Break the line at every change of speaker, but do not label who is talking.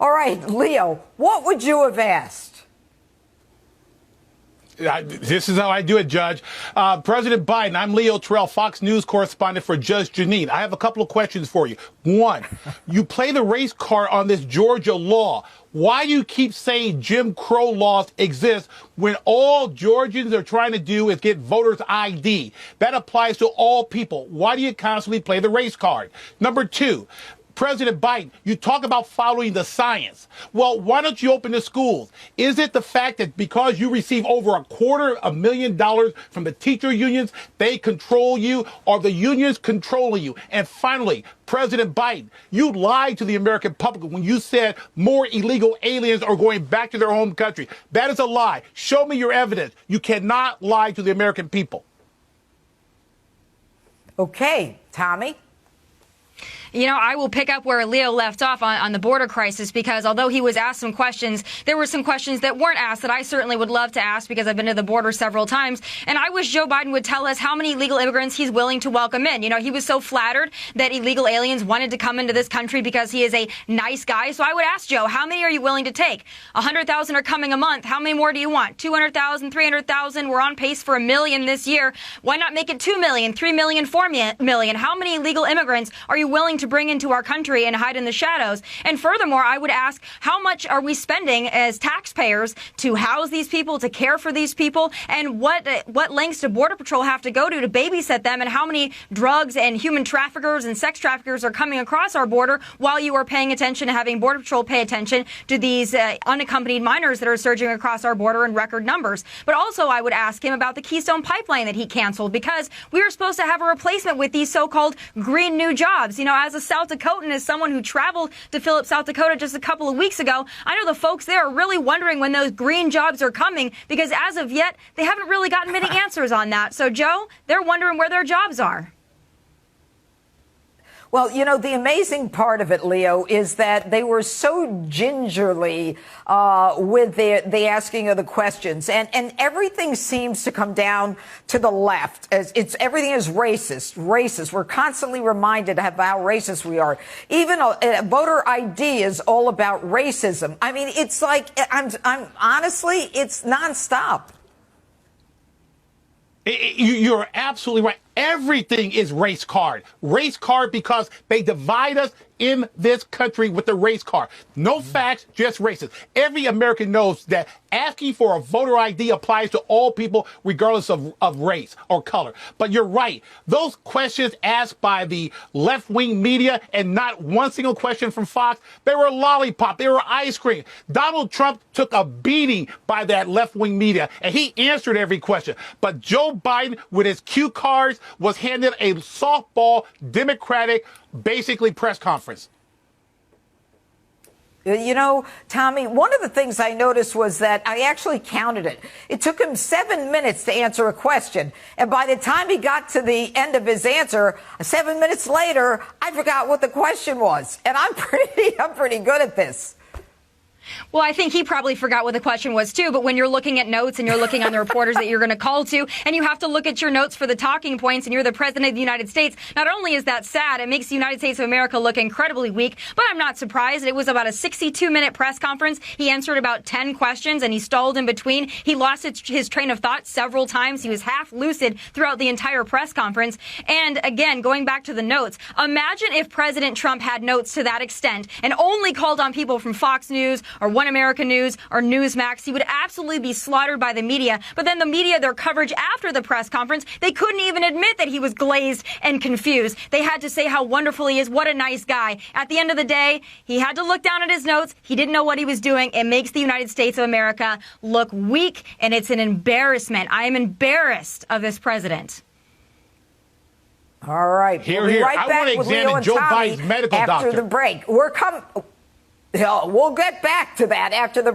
All right, Leo, what would you have asked?
This is how I do it, Judge. President Biden, I'm Leo Terrell, Fox News correspondent for Judge Jeanine. I have a couple of questions for you. One, you play the race card on this Georgia law. Why do you keep saying Jim Crow laws exist when all Georgians are trying to do is get voters' ID? That applies to all people. Why do you constantly play the race card? Number two, President Biden, you talk about following the science. Well, why don't you open the schools? Is it the fact that because you receive over $250,000 from the teacher unions, they control you, or the unions controlling you? And finally, President Biden, you lied to the American public when you said more illegal aliens are going back to their home country. That is a lie. Show me your evidence. You cannot lie to the American people.
Okay, Tommy.
You know, I will pick up where Leo left off on the border crisis, because although he was asked some questions, there were some questions that weren't asked that I certainly would love to ask, because I've been to the border several times. And I wish Joe Biden would tell us how many illegal immigrants he's willing to welcome in. You know, he was so flattered that illegal aliens wanted to come into this country because he is a nice guy. So I would ask Joe, how many are you willing to take? 100,000 are coming a month. How many more do you want? 200,000, 300,000? We're on pace for 1 million this year. Why not make it 2 million, 3 million, 4 million? How many illegal immigrants are you willing to bring into our country and hide in the shadows? And furthermore, I would ask, how much are we spending as taxpayers to house these people, to care for these people? And what lengths do Border Patrol have to go to babysit them? And how many drugs and human traffickers and sex traffickers are coming across our border while you are paying attention and having Border Patrol pay attention to these unaccompanied minors that are surging across our border in record numbers? But also, I would ask him about the Keystone Pipeline that he canceled, because we were supposed to have a replacement with these so-called green new jobs. You know, as a South Dakotan, as someone who traveled to Phillips, South Dakota just a couple of weeks ago, I know the folks there are really wondering when those green jobs are coming, because as of yet, they haven't really gotten many answers on that. So, Joe, they're wondering where their jobs are.
Well, you know, the amazing part of it, Leo, is that they were so gingerly with the asking of the questions, and everything seems to come down to the left. Everything is racist. We're constantly reminded of how racist we are. Even voter ID is all about racism. I mean, it's like, I'm honestly, it's nonstop.
You're absolutely right. Everything is race card. Race card because they divide us in this country with the race card. No facts, just racist. Every American knows that asking for a voter ID applies to all people regardless of race or color. But you're right. Those questions asked by the left-wing media, and not one single question from Fox, they were lollipop, they were ice cream. Donald Trump took a beating by that left-wing media, and he answered every question. But Joe Biden, with his cue cards, was handed a softball Democratic, basically, press conference.
You know, Tommy, one of the things I noticed was that I actually counted it. It took him 7 minutes to answer a question. And by the time he got to the end of his answer, 7 minutes later, I forgot what the question was. And I'm pretty good at this.
Well, I think he probably forgot what the question was, too. But when you're looking at notes and you're looking on the reporters that you're going to call to, and you have to look at your notes for the talking points, and you're the president of the United States, not only is that sad, it makes the United States of America look incredibly weak, but I'm not surprised. It was about a 62-minute press conference. He answered about 10 questions, and he stalled in between. He lost his train of thought several times. He was half lucid throughout the entire press conference. And again, going back to the notes, imagine if President Trump had notes to that extent and only called on people from Fox News or One American News or Newsmax. He would absolutely be slaughtered by the media. But then the media, their coverage after the press conference, they couldn't even admit that he was glazed and confused. They had to say how wonderful he is, what a nice guy. At the end of the day, he had to look down at his notes. He didn't know what he was doing. It makes the United States of America look weak, and it's an embarrassment. I am embarrassed of this president.
All right.
Here,
we'll be
here.
right
I
back
want to
with Leo
examine
and
Joe
Tommy
Biden's medical
after
doctor.
the break. We'll get back to that after the